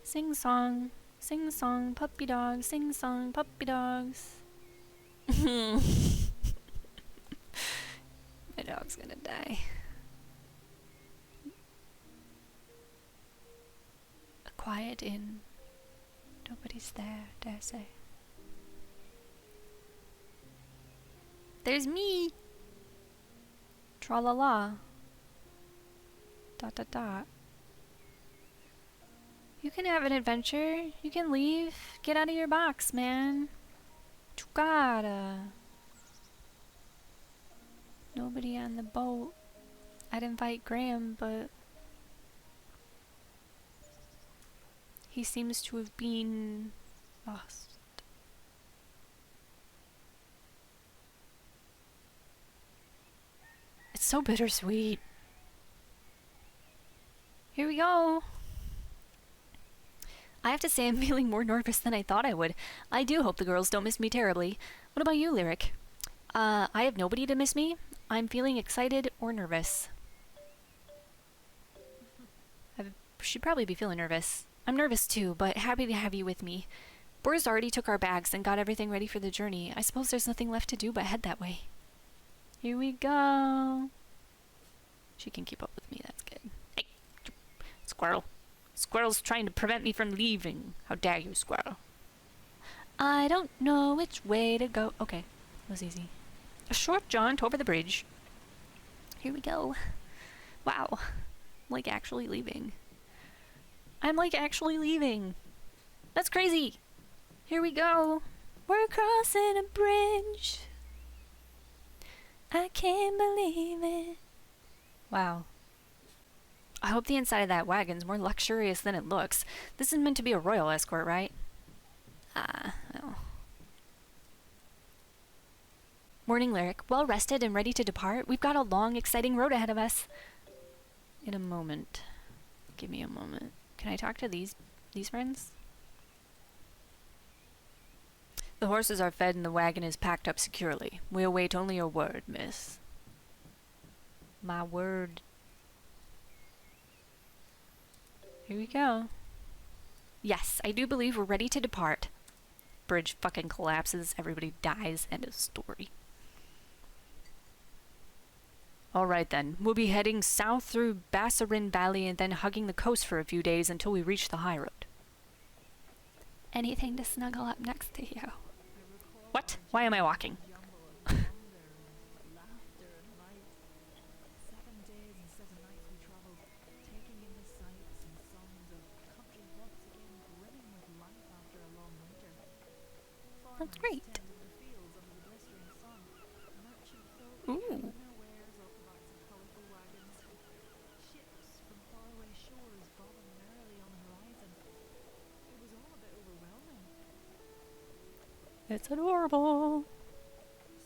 Sing song, puppy dogs, sing song, puppy dogs. My dog's gonna die. A quiet inn. Nobody's there, dare say. There's me! Tra-la-la. Dot dot dot. You can have an adventure. You can leave. Get out of your box, man. Chukara. Nobody on the boat. I'd invite Graham, but he seems to have been lost. It's so bittersweet. Here we go. I have to say I'm feeling more nervous than I thought I would. I do hope the girls don't miss me terribly. What about you, Lyric? I have nobody to miss me. I'm feeling excited or nervous. I should probably be feeling nervous. I'm nervous too, but happy to have you with me. Boris already took our bags and got everything ready for the journey. I suppose there's nothing left to do but head that way. Here we go. She can keep up with me, that's good. Hey, squirrel. Squirrel's trying to prevent me from leaving. How dare you, squirrel? I don't know which way to go. Okay, that was easy. A short jaunt over the bridge. Here we go. Wow. I'm like actually leaving. I'm like actually leaving. That's crazy. Here we go. We're crossing a bridge. I can't believe it. Wow. I hope the inside of that wagon's more luxurious than it looks. This is meant to be a royal escort, right? No. Morning, Lyric. Well rested and ready to depart? We've got a long, exciting road ahead of us. In a moment. Give me a moment. Can I talk to these friends? The horses are fed and the wagon is packed up securely. We await only your word, miss. My word. Here we go. Yes, I do believe we're ready to depart. Bridge fucking collapses, everybody dies, end of story. Alright then, we'll be heading south through Bassarin Valley and then hugging the coast for a few days until we reach the high road. Anything to snuggle up next to you. What? Why am I walking? That's great. Ooh. It's adorable.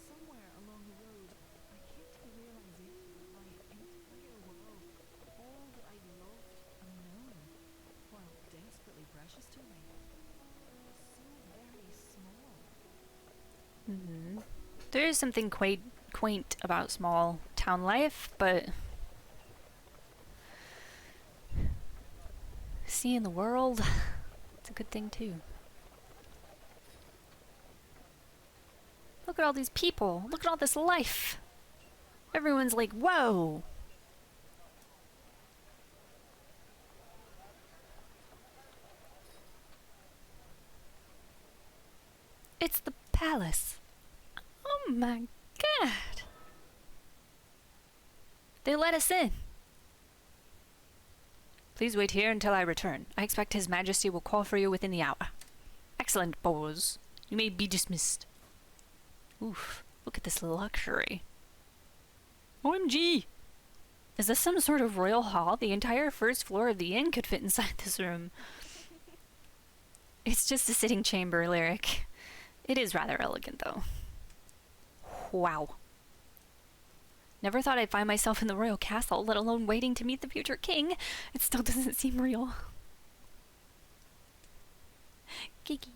Somewhere along the road, I came to the realization that my entire world, all that I loved and known, while desperately precious to me, was so very small. There is something quaint about small town life, but seeing the world, it's a good thing too. Look at all these people. Look at all this life. Everyone's like, whoa. It's the palace. Oh my god. They let us in. Please wait here until I return. I expect His Majesty will call for you within the hour. Excellent, Bose. You may be dismissed. Oof, look at this luxury. OMG! Is this some sort of royal hall? The entire first floor of the inn could fit inside this room. It's just a sitting chamber, Lyric. It is rather elegant, though. Wow. Never thought I'd find myself in the royal castle, let alone waiting to meet the future king. It still doesn't seem real. Kiki.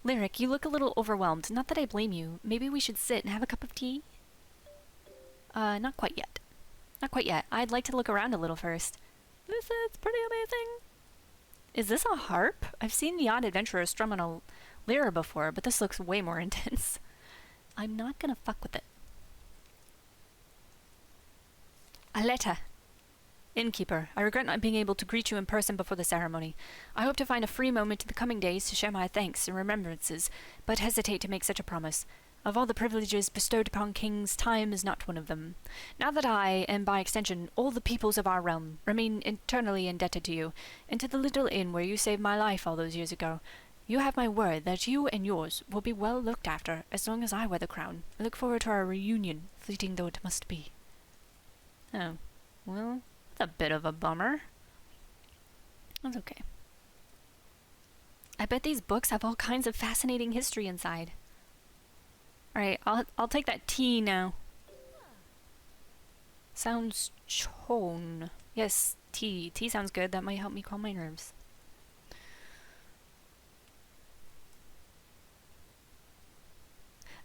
Lyric, you look a little overwhelmed. Not that I blame you. Maybe we should sit and have a cup of tea? Not quite yet. Not quite yet. I'd like to look around a little first. This is pretty amazing. Is this a harp? I've seen the odd adventurer strum on a lyre before, but this looks way more intense. I'm not gonna fuck with it. Aletta. Innkeeper, I regret not being able to greet you in person before the ceremony. I hope to find a free moment in the coming days to share my thanks and remembrances, but hesitate to make such a promise. Of all the privileges bestowed upon kings, time is not one of them. Now that I, and by extension all the peoples of our realm, remain eternally indebted to you, and to the little inn where you saved my life all those years ago, you have my word that you and yours will be well looked after as long as I wear the crown. I look forward to our reunion, fleeting though it must be. Oh, well, that's a bit of a bummer. That's okay. I bet these books have all kinds of fascinating history inside. Alright, I'll take that tea now. Sounds chone. Yes, tea. Tea sounds good. That might help me calm my nerves.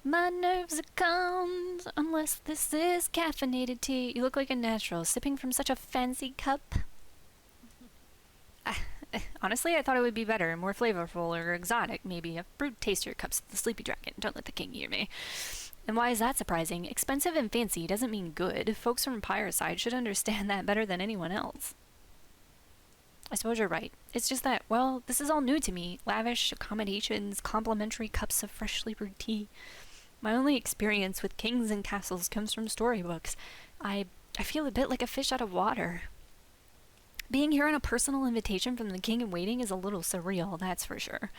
My nerves are calmed, unless this is caffeinated tea. You look like a natural, sipping from such a fancy cup. Honestly, I thought it would be better, more flavorful or exotic, maybe. A fruit taster cups of the Sleepy Dragon. Don't let the king hear me. And why is that surprising? Expensive and fancy doesn't mean good. Folks from Pyreside should understand that better than anyone else. I suppose you're right. It's just that, well, this is all new to me. Lavish accommodations, complimentary cups of freshly brewed tea. My only experience with kings and castles comes from storybooks. I feel a bit like a fish out of water. Being here on a personal invitation from the king in waiting is a little surreal, that's for sure.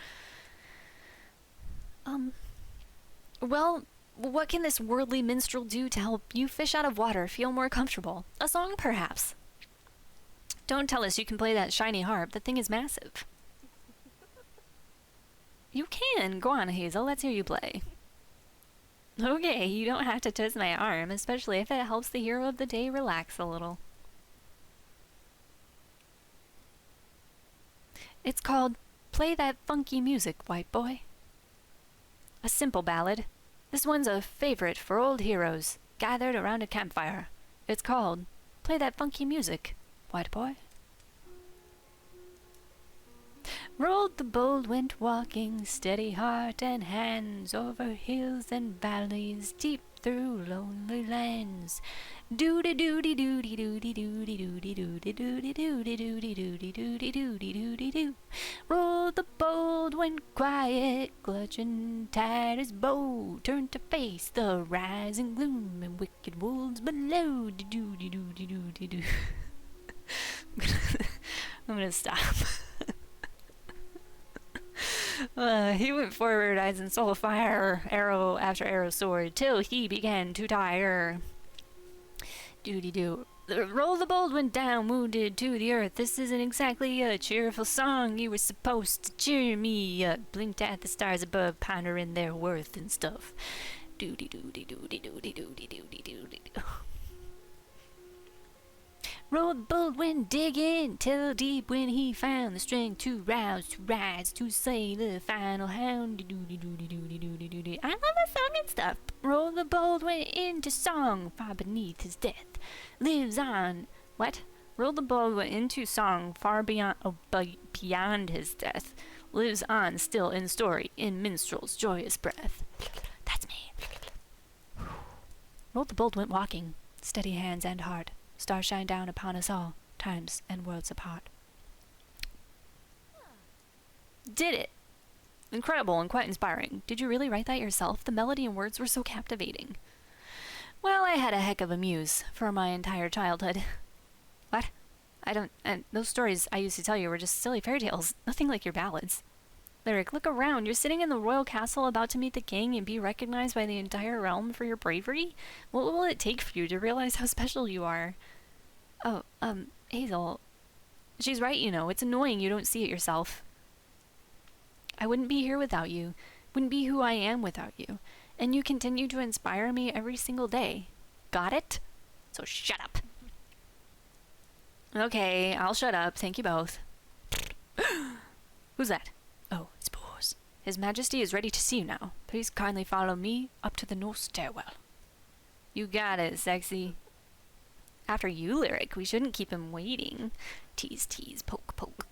Well, what can this worldly minstrel do to help you fish out of water feel more comfortable? A song, perhaps? Don't tell us you can play that shiny harp. The thing is massive. You can. Go on, Hazel. Let's hear you play. Okay, you don't have to twist my arm, especially if it helps the hero of the day relax a little. It's called Play That Funky Music, White Boy. A simple ballad. This one's a favorite for old heroes, gathered around a campfire. It's called Play That Funky Music, White Boy. Rolled the bold, went walking, steady heart and hands, over hills and valleys, deep through lonely lands. Doody doody doody doody doody doody doody doody doody doody doody doody doody doody doo. Rolled the bold, went quiet, clutching tight his bow, turned to face the rising gloom and wicked wolves below. Doody doody doody doo. I'm gonna stop. He went forward, eyes and soul fire, arrow after arrow soared, till he began to tire. Doody-doo. Roll the bold went down, wounded to the earth. This isn't exactly a cheerful song. You were supposed to cheer me up. Blinked at the stars above, pondering their worth and stuff. Doody-doody-doody-doody-doody-doody-doody-doo. Rolled the bold went digging till deep when he found the strength to rouse, to rise, to slay the final hound. I love the song and stuff. Rolled the bold went into song far beneath his death. Lives on. What? Rolled the bold went into song far beyond his death. Lives on still in story in minstrel's joyous breath. That's me. Rolled the bold went walking, steady hands and heart. Stars shine down upon us all, times and worlds apart. Did it! Incredible and quite inspiring. Did you really write that yourself? The melody and words were so captivating. Well, I had a heck of a muse for my entire childhood. What? Those stories I used to tell you were just silly fairy tales, nothing like your ballads. Lyric, look around. You're sitting in the royal castle about to meet the king and be recognized by the entire realm for your bravery? What will it take for you to realize how special you are? Oh, Hazel. She's right, you know. It's annoying you don't see it yourself. I wouldn't be here without you. Wouldn't be who I am without you. And you continue to inspire me every single day. Got it? So shut up. Okay, I'll shut up. Thank you both. Who's that? Oh, it's Bors. His Majesty is ready to see you now. Please kindly follow me up to the north stairwell. You got it, sexy. After you, Lyric, we shouldn't keep him waiting. Tease, tease, poke, poke.